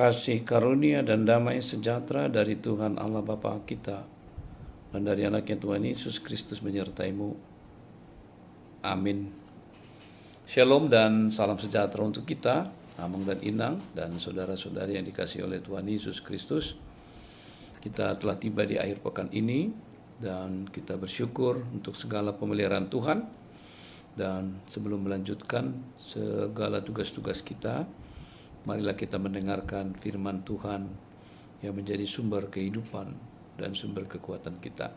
Kasih karunia dan damai sejahtera dari Tuhan Allah Bapa kita dan dari anaknya Tuhan Yesus Kristus menyertaimu. Amin. Shalom dan salam sejahtera untuk kita, Amang dan Inang, dan saudara-saudari yang dikasihi oleh Tuhan Yesus Kristus. Kita telah tiba di akhir pekan ini dan kita bersyukur untuk segala pemeliharaan Tuhan. Dan sebelum melanjutkan segala tugas-tugas kita, marilah kita mendengarkan firman Tuhan yang menjadi sumber kehidupan dan sumber kekuatan kita.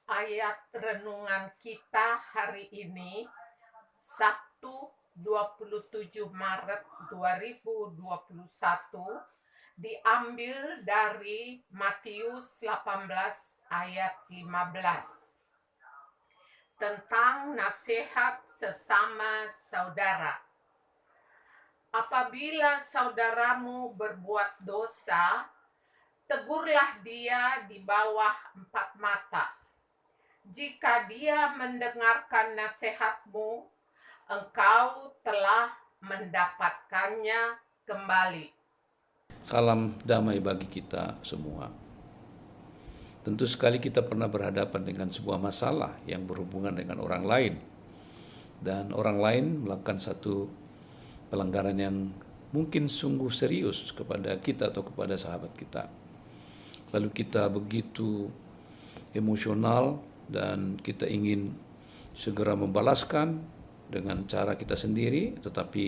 Ayat renungan kita hari ini, Sabtu 27 Maret 2021, diambil dari Matius 18 ayat 15. Tentang nasihat sesama saudara. Apabila saudaramu berbuat dosa, tegurlah dia di bawah 4 mata. Jika dia mendengarkan nasihatmu, engkau telah mendapatkannya kembali. Salam damai bagi kita semua. Tentu sekali kita pernah berhadapan dengan sebuah masalah yang berhubungan dengan orang lain. Dan orang lain melakukan satu pelanggaran yang mungkin sungguh serius kepada kita atau kepada sahabat kita. Lalu kita begitu emosional dan kita ingin segera membalaskan dengan cara kita sendiri, tetapi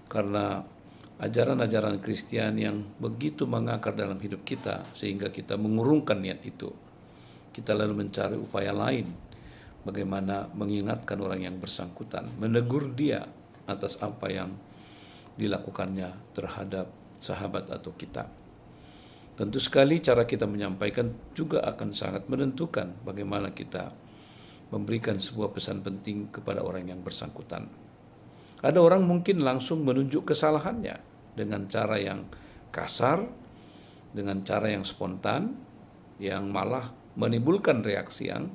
karena ajaran-ajaran Kristen yang begitu mengakar dalam hidup kita sehingga kita mengurungkan niat itu. Kita lalu mencari upaya lain bagaimana mengingatkan orang yang bersangkutan, menegur dia atas apa yang dilakukannya terhadap sahabat atau kita. Tentu sekali cara kita menyampaikan juga akan sangat menentukan bagaimana kita memberikan sebuah pesan penting kepada orang yang bersangkutan. Ada orang mungkin langsung menunjuk kesalahannya dengan cara yang kasar, dengan cara yang spontan, yang malah menimbulkan reaksi yang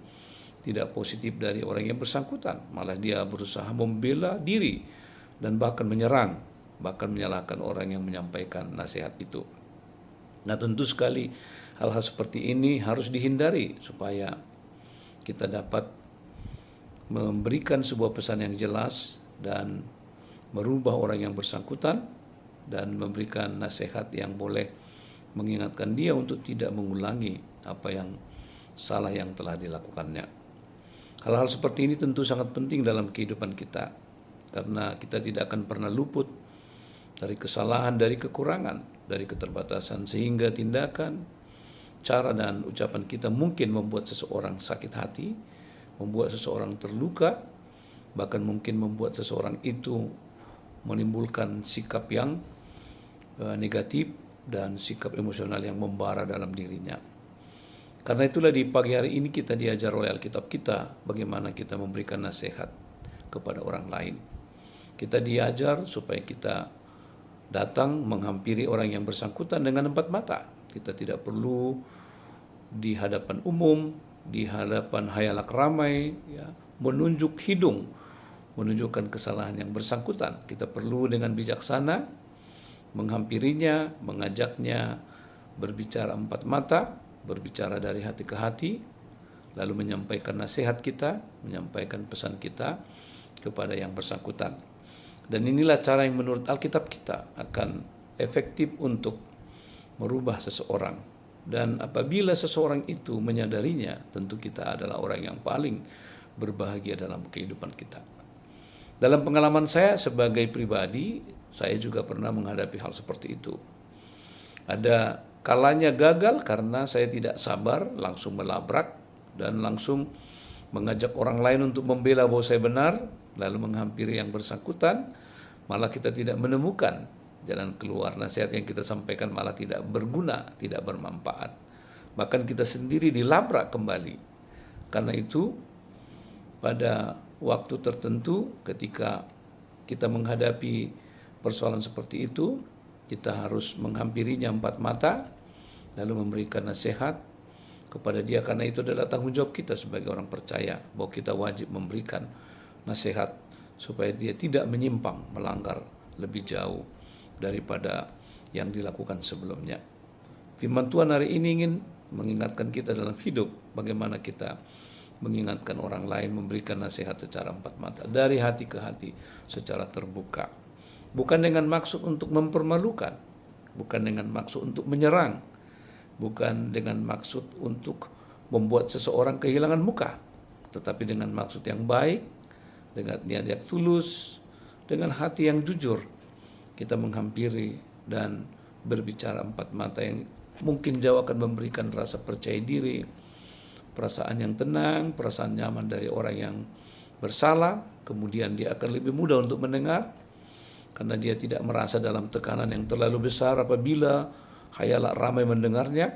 tidak positif dari orang yang bersangkutan. Malah dia berusaha membela diri dan bahkan menyerang, bahkan menyalahkan orang yang menyampaikan nasihat itu. Nah, tentu sekali hal-hal seperti ini harus dihindari supaya kita dapat memberikan sebuah pesan yang jelas dan merubah orang yang bersangkutan dan memberikan nasihat yang boleh mengingatkan dia untuk tidak mengulangi apa yang salah yang telah dilakukannya. Hal-hal seperti ini tentu sangat penting dalam kehidupan kita, karena kita tidak akan pernah luput dari kesalahan, dari kekurangan, dari keterbatasan, sehingga tindakan, cara dan ucapan kita mungkin membuat seseorang sakit hati, membuat seseorang terluka, bahkan mungkin membuat seseorang itu menimbulkan sikap yang negatif dan sikap emosional yang membara dalam dirinya. Karena itulah di pagi hari ini kita diajar oleh Alkitab kita bagaimana kita memberikan nasihat kepada orang lain. Kita diajar supaya kita datang menghampiri orang yang bersangkutan dengan 4 mata. Kita tidak perlu di hadapan umum, di hadapan hayalak ramai, ya, menunjuk hidung, menunjukkan kesalahan yang bersangkutan. Kita perlu dengan bijaksana menghampirinya, mengajaknya berbicara 4 mata, berbicara dari hati ke hati, lalu menyampaikan nasihat kita, menyampaikan pesan kita kepada yang bersangkutan. Dan inilah cara yang menurut Alkitab kita akan efektif untuk merubah seseorang. Dan apabila seseorang itu menyadarinya, tentu kita adalah orang yang paling berbahagia dalam kehidupan kita. Dalam pengalaman saya sebagai pribadi, saya juga pernah menghadapi hal seperti itu. Ada kalanya gagal karena saya tidak sabar, langsung melabrak dan langsung mengajak orang lain untuk membela bahwa saya benar, lalu menghampiri yang bersangkutan, malah kita tidak menemukan jalan keluar. Nasihat yang kita sampaikan malah tidak berguna, tidak bermanfaat. Bahkan kita sendiri dilabrak kembali. Karena itu, pada waktu tertentu ketika kita menghadapi persoalan seperti itu, kita harus menghampirinya 4 mata, lalu memberikan nasihat kepada dia, karena itu adalah tanggung jawab kita sebagai orang percaya, bahwa kita wajib memberikan nasihat supaya dia tidak menyimpang melanggar lebih jauh daripada yang dilakukan sebelumnya. Firman Tuhan hari ini ingin mengingatkan kita dalam hidup, bagaimana kita mengingatkan orang lain, memberikan nasihat secara empat mata, dari hati ke hati, secara terbuka. Bukan dengan maksud untuk mempermalukan, bukan dengan maksud untuk menyerang, bukan dengan maksud untuk membuat seseorang kehilangan muka, tetapi dengan maksud yang baik, dengan niat yang tulus, dengan hati yang jujur, kita menghampiri dan berbicara empat mata yang mungkin jauh akan memberikan rasa percaya diri, perasaan yang tenang, perasaan nyaman dari orang yang bersalah. Kemudian dia akan lebih mudah untuk mendengar, karena dia tidak merasa dalam tekanan yang terlalu besar apabila khayalak ramai mendengarnya.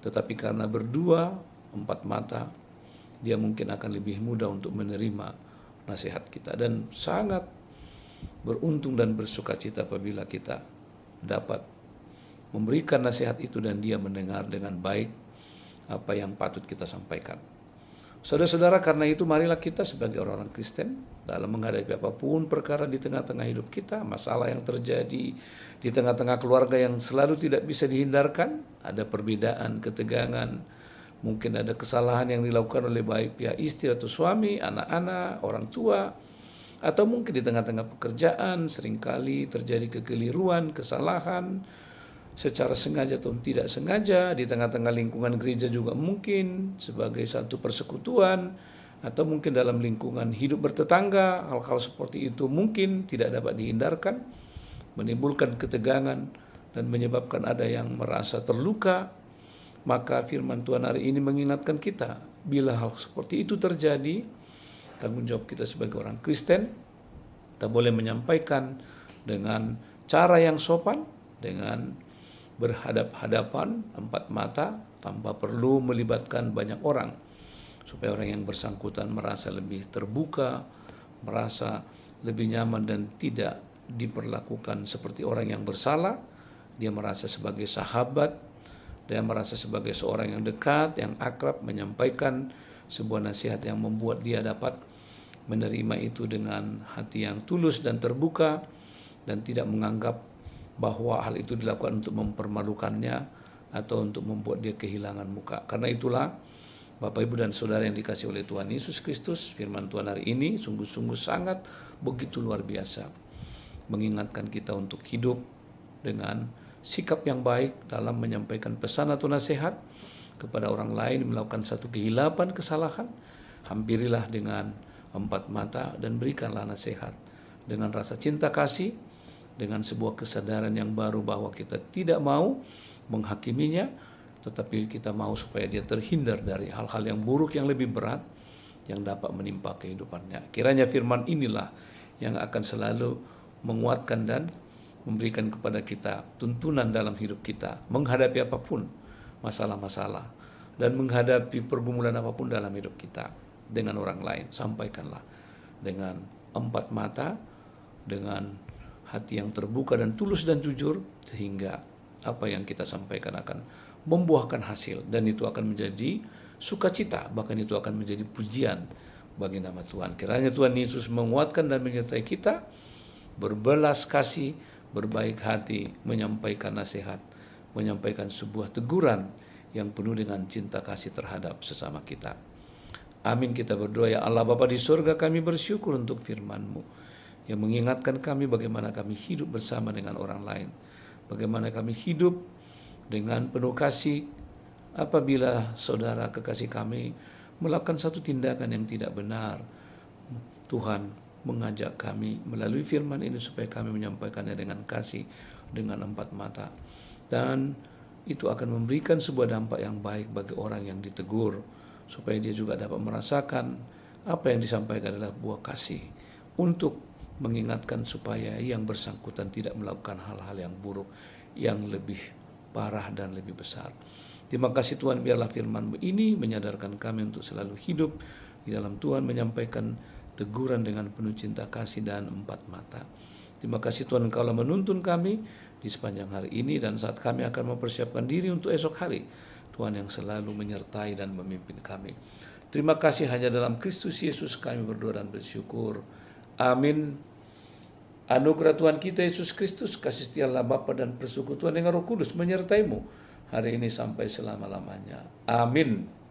Tetapi karena berdua, empat mata, dia mungkin akan lebih mudah untuk menerima nasihat kita. Dan sangat beruntung dan bersukacita apabila kita dapat memberikan nasihat itu dan dia mendengar dengan baik apa yang patut kita sampaikan. Saudara-saudara, karena itu marilah kita sebagai orang-orang Kristen dalam menghadapi apapun perkara di tengah-tengah hidup kita, masalah yang terjadi di tengah-tengah keluarga yang selalu tidak bisa dihindarkan, ada perbedaan, ketegangan, mungkin ada kesalahan yang dilakukan oleh baik pihak istri atau suami, anak-anak, orang tua, atau mungkin di tengah-tengah pekerjaan seringkali terjadi kekeliruan, kesalahan, secara sengaja atau tidak sengaja, di tengah-tengah lingkungan gereja juga mungkin sebagai satu persekutuan, atau mungkin dalam lingkungan hidup bertetangga, hal-hal seperti itu mungkin tidak dapat dihindarkan, menimbulkan ketegangan dan menyebabkan ada yang merasa terluka. Maka firman Tuhan hari ini mengingatkan kita, bila hal seperti itu terjadi, tanggung jawab kita sebagai orang Kristen, kita boleh menyampaikan dengan cara yang sopan, dengan berhadap-hadapan empat mata, tanpa perlu melibatkan banyak orang, supaya orang yang bersangkutan merasa lebih terbuka, merasa lebih nyaman dan tidak diperlakukan seperti orang yang bersalah. Dia merasa sebagai sahabat, dia merasa sebagai seorang yang dekat, yang akrab, menyampaikan sebuah nasihat yang membuat dia dapat menerima itu dengan hati yang tulus dan terbuka, dan tidak menganggap bahwa hal itu dilakukan untuk mempermalukannya atau untuk membuat dia kehilangan muka. Karena itulah Bapak, Ibu, dan Saudara yang dikasihi oleh Tuhan Yesus Kristus, firman Tuhan hari ini sungguh-sungguh sangat begitu luar biasa, mengingatkan kita untuk hidup dengan sikap yang baik dalam menyampaikan pesan atau nasihat kepada orang lain melakukan satu kehilapan, kesalahan. Hampirilah dengan empat mata dan berikanlah nasihat dengan rasa cinta kasih, dengan sebuah kesadaran yang baru bahwa kita tidak mau menghakiminya, tetapi kita mau supaya dia terhindar dari hal-hal yang buruk, yang lebih berat, yang dapat menimpa kehidupannya. Kiranya firman inilah yang akan selalu menguatkan dan memberikan kepada kita tuntunan dalam hidup kita, menghadapi apapun masalah-masalah, dan menghadapi pergumulan apapun dalam hidup kita dengan orang lain. Sampaikanlah dengan empat mata, dengan hati yang terbuka dan tulus dan jujur, sehingga apa yang kita sampaikan akan membuahkan hasil, dan itu akan menjadi sukacita, bahkan itu akan menjadi pujian bagi nama Tuhan. Kiranya Tuhan Yesus menguatkan dan menyertai kita, berbelas kasih, berbaik hati, menyampaikan nasihat, menyampaikan sebuah teguran yang penuh dengan cinta kasih terhadap sesama kita. Amin. Kita berdoa. Ya Allah Bapa di surga, kami bersyukur untuk firman-Mu yang mengingatkan kami bagaimana kami hidup bersama dengan orang lain, bagaimana kami hidup dengan penuh kasih apabila saudara kekasih kami melakukan satu tindakan yang tidak benar. Tuhan mengajak kami melalui firman ini supaya kami menyampaikannya dengan kasih, dengan empat mata, dan itu akan memberikan sebuah dampak yang baik bagi orang yang ditegur, supaya dia juga dapat merasakan apa yang disampaikan adalah buah kasih, untuk mengingatkan supaya yang bersangkutan tidak melakukan hal-hal yang buruk, yang lebih parah dan lebih besar. Terima kasih Tuhan, biarlah firman-Mu ini menyadarkan kami untuk selalu hidup di dalam Tuhan, menyampaikan teguran dengan penuh cinta kasih dan empat mata. Terima kasih Tuhan, Engkau menuntun kami di sepanjang hari ini, dan saat kami akan mempersiapkan diri untuk esok hari, Tuhan yang selalu menyertai dan memimpin kami. Terima kasih, hanya dalam Kristus Yesus kami berdoa dan bersyukur. Amin Anugerah Tuhan kita Yesus Kristus, kasih setia Allah Bapa dan persekutuan dengan Roh Kudus menyertaimu hari ini sampai selama-lamanya. Amin.